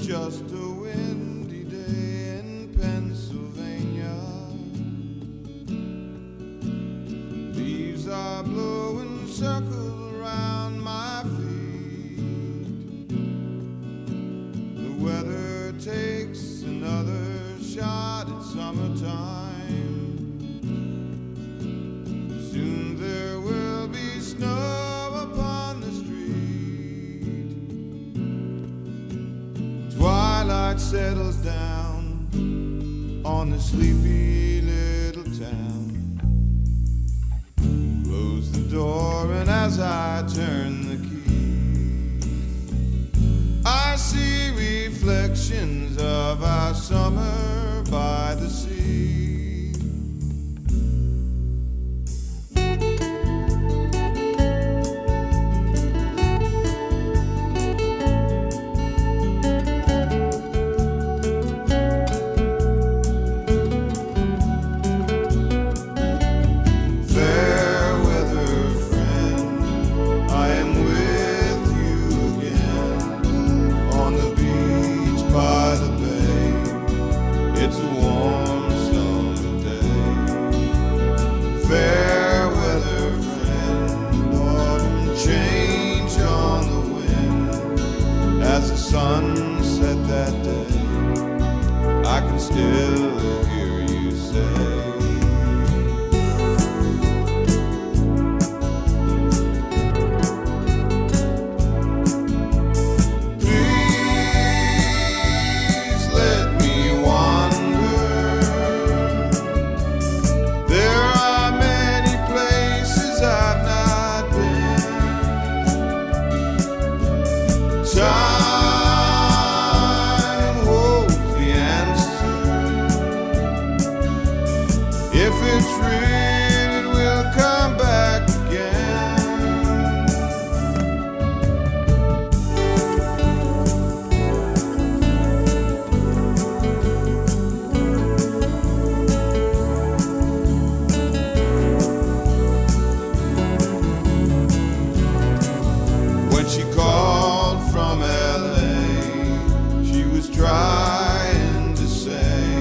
just a windy day in Pennsylvania. Leaves are blowing circles around my feet. The weather takes another shot at summertime. Soon there will be snow upon the street. Twilight settles down on the sleepy little town. Close the door, and as I turn the key, I see reflections of our summer by the sea. It's a warm summer day. Fair weather friend, autumn change on the wind. As the sun set that day, I can still hear you say, time holds the answer. If it's real, it will come back again. When she called from LA, she was trying to say,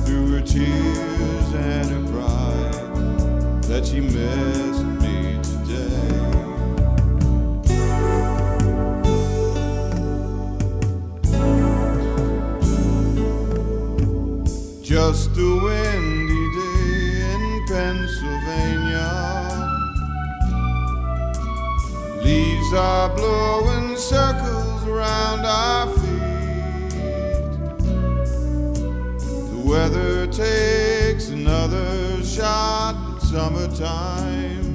through her tears and her pride, that she missed me today. Just a windy day in Pennsylvania. Leaves are blowing circles around our feet. The weather takes another shot at summertime.